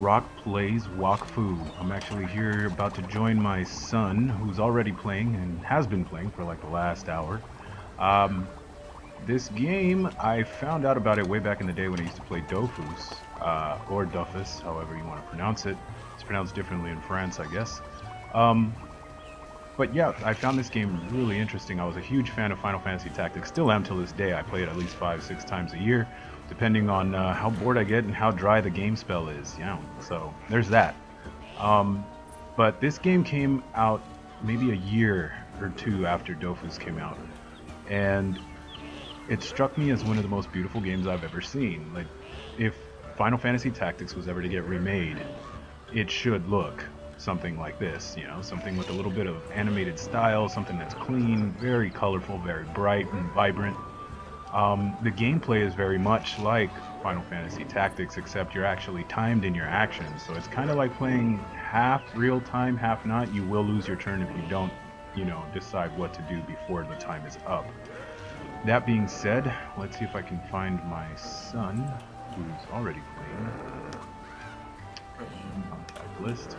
Rock plays Wakfu. I'm actually here about to join my son, who's already playing and has been playing for like the last hour. Um, this game, I found out about it way back in the day when I used to play Dofus, or Dofus, however you want to pronounce it. It's pronounced differently in France, I guess. Um, but yeah, I found this game really interesting. I was a huge fan of Final Fantasy Tactics, still am till this day. I play it at least 5, 6 times a year, depending on how bored I get and how dry the game spell is. So there's that. Um, but this game came out maybe a year or two after Dofus came out, and it struck me as one of the most beautiful games I've ever seen. Like, if Final Fantasy Tactics was ever to get remade, it should look something like this, something with a little bit of animated style, something that's clean, very colorful, very bright and vibrant. The gameplay is very much like Final Fantasy Tactics, except you're actually timed in your actions. So it's kind of like playing half real time, half not. You will lose your turn if you don't, decide what to do before the time is up. That being said, let's see if I can find my son, who's already playing. Contact list.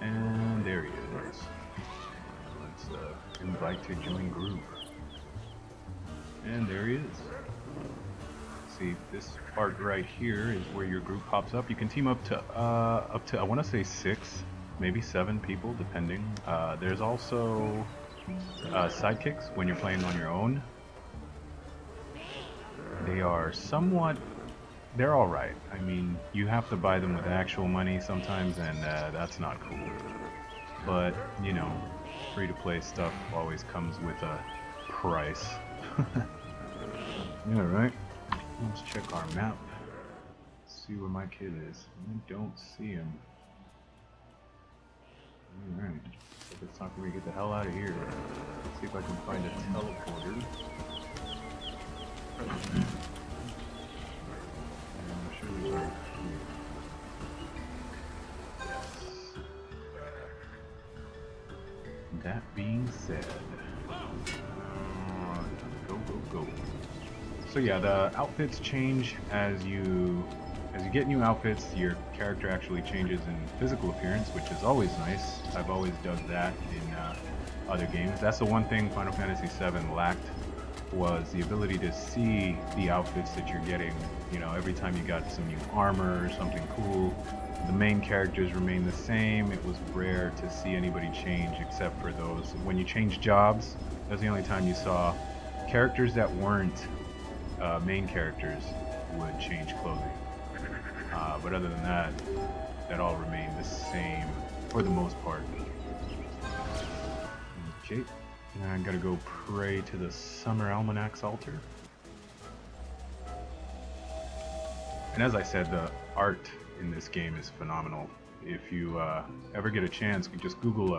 And there he is. Let's invite to join group. And there he is. See, this part right here is where your group pops up. You can team up to I want to say 6, maybe 7 people, depending. There's also sidekicks when you're playing on your own. They are they're alright. I mean, you have to buy them with actual money sometimes, and that's not cool. But, free-to-play stuff always comes with a price. Yeah, right. Let's check our map. See where my kid is. I don't see him. Alright. If it's not gonna get the hell out of here. Let's see if I can find a teleporter. I'm sure we are here. Yes. That being said, go. So yeah, the outfits change as you get new outfits. Your character actually changes in physical appearance, which is always nice. I've always dug that in other games. That's the one thing Final Fantasy VII lacked, was the ability to see the outfits that you're getting. Every time you got some new armor or something cool. The main characters remain the same. It was rare to see anybody change except for those. When you change jobs, that was the only time you saw characters that weren't main characters would change clothing. But other than that, that all remained the same for the most part. Okay, now I'm gonna go pray to the Summer Almanac's altar. And as I said, the art in this game is phenomenal. If you ever get a chance, you just Google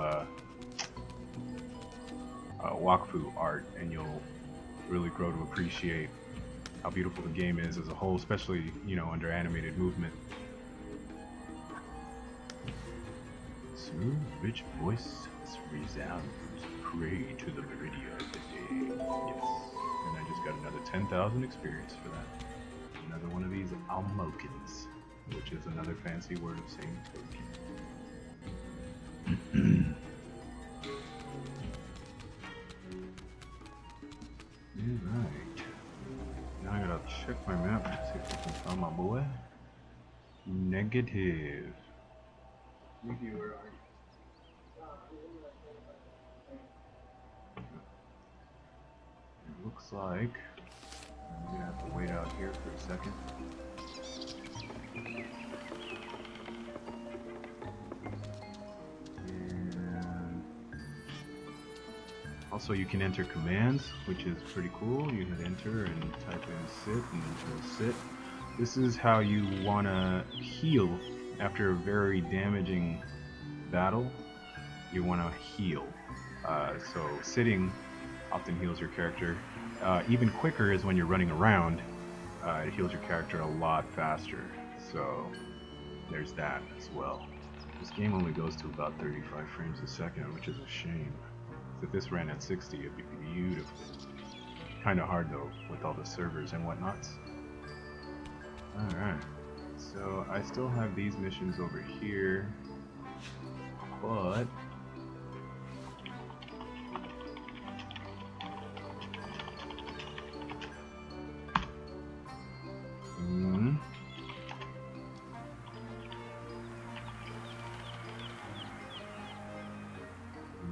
Wakfu art, and you'll really grow to appreciate how beautiful the game is as a whole, especially under animated movement. Smooth, rich voice resounds. Pray to the meridian of the day. Yes, and I just got another 10,000 experience for that. Another one of these almokins, which is another fancy word of saying token. Alright. Now I gotta check my map to see if I can find my boy. Negative. Where are you? It looks like I'm gonna have to wait out here for a second. And also you can enter commands, which is pretty cool. You hit enter and type in sit, and it will sit. This is how you wanna heal after a very damaging battle. You wanna heal. So sitting often heals your character. Even quicker is when you're running around. It heals your character a lot faster. So there's that as well. This game only goes to about 35 frames a second, which is a shame. If this ran at 60, it'd be beautiful. Kinda hard though, with all the servers and whatnots. Alright. So I still have these missions over here, but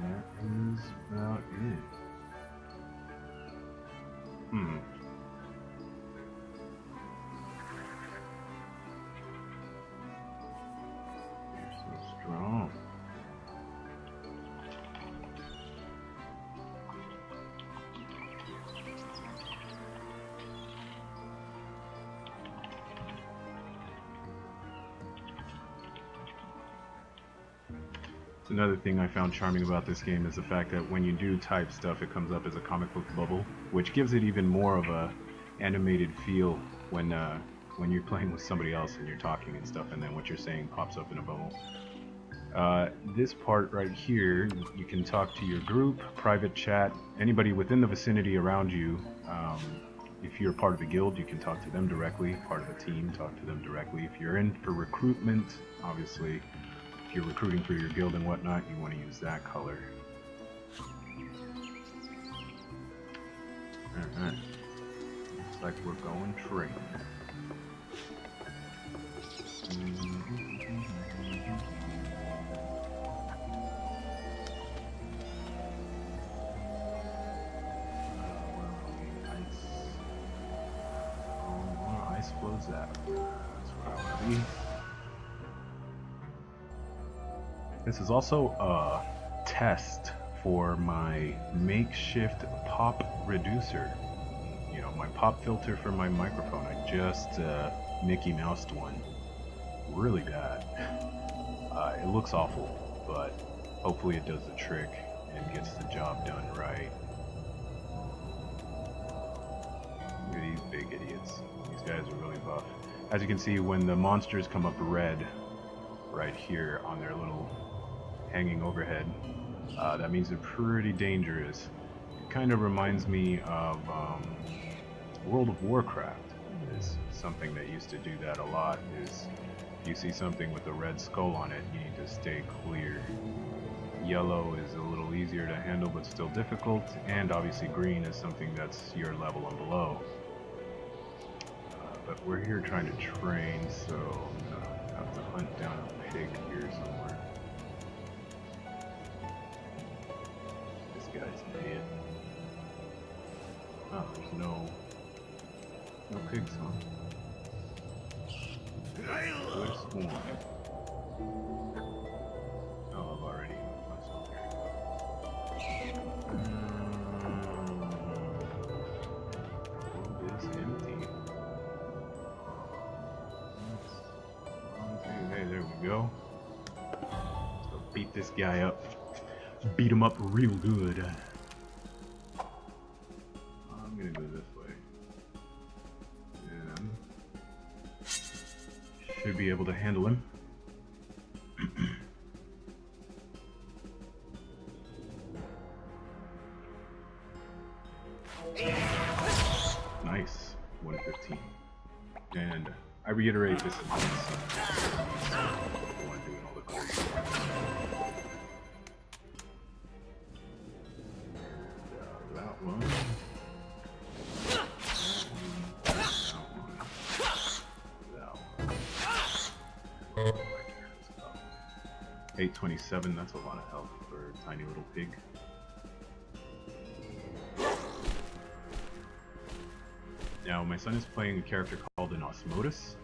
that is about it. You're so strong. Another thing I found charming about this game is the fact that when you do type stuff, it comes up as a comic book bubble, which gives it even more of a animated feel when you're playing with somebody else and you're talking and stuff, and then what you're saying pops up in a bubble. This part right here, you can talk to your group, private chat, anybody within the vicinity around you. If you're part of the guild, you can talk to them directly. Part of the team, talk to them directly. If you're in for recruitment, obviously, if you're recruiting for your guild and whatnot, you want to use that color. Alright. Looks like we're going train. Ice flows out. That's what I want to be. This is also a test for my makeshift pop reducer. You know, my pop filter for my microphone. I just Mickey Moused one. Really bad. It looks awful, but hopefully it does the trick and gets the job done right. Look at these big idiots. These guys are really buff. As you can see, when the monsters come up red right here on their little hanging overhead, that means they're pretty dangerous. It kind of reminds me of World of Warcraft. Is something that used to do that a lot. Is if you see something with a red skull on it, you need to stay clear. Yellow is a little easier to handle but still difficult, and obviously green is something that's your level and below. But we're here trying to train, so I'm gonna have to hunt down a pig here somewhere. This guy's an idiot. Oh, there's no pigs, huh? Good spawn. Oh, I've already moved myself here. World is empty. Hey, there we go. Let's go beat this guy up. Beat him up real good. I'm gonna go this way. And should be able to handle him. Nice. 115. And I reiterate, this is the one doing all the crazy. That one. That one. 827, that's a lot of health for a tiny little pig. Now, my son is playing a character called an Osmotus.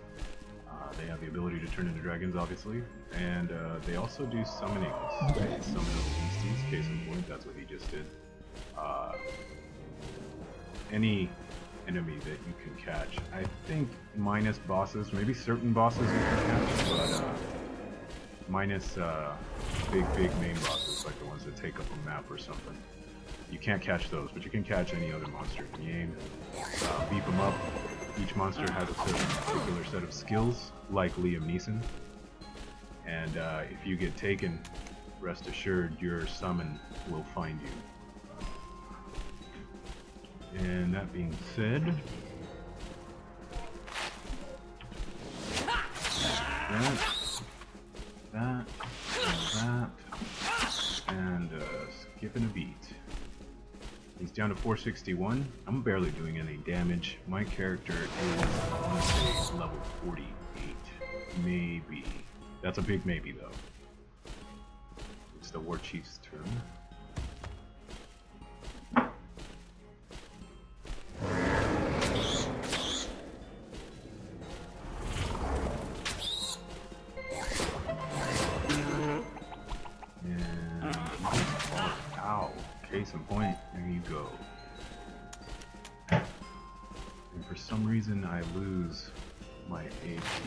They have the ability to turn into dragons, obviously, and they also do summonings. They summon little beasties, case in point, that's what he just did. Any enemy that you can catch. I think minus bosses, maybe certain bosses you can catch, but minus big main bosses, like the ones that take up a map or something. You can't catch those, but you can catch any other monster in the game. Beef them up. Each monster has a certain particular set of skills, like Liam Neeson. And if you get taken, rest assured your summon will find you. And that being said, that, and skipping a beat. He's down to 461. I'm barely doing any damage. My character is, I want to say, level 48. Maybe. That's a big maybe, though. It's the War Chief's turn. Case in point, there you go. And for some reason I lose my AP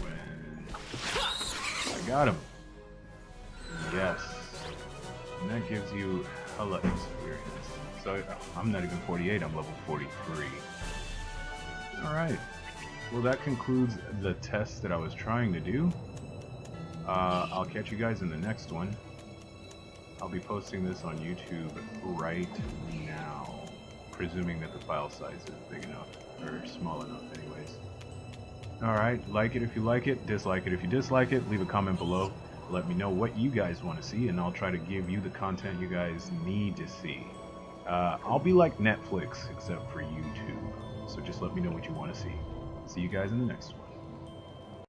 when I got him. Yes. And that gives you hella experience. So I'm not even 48, I'm level 43. Alright. Well, that concludes the test that I was trying to do. I'll catch you guys in the next one. I'll be posting this on YouTube right now, presuming that the file size is big enough, or small enough anyways. Alright, like it if you like it, dislike it if you dislike it, leave a comment below. Let me know what you guys want to see, and I'll try to give you the content you guys need to see. I'll be like Netflix, except for YouTube, so just let me know what you want to see. See you guys in the next one.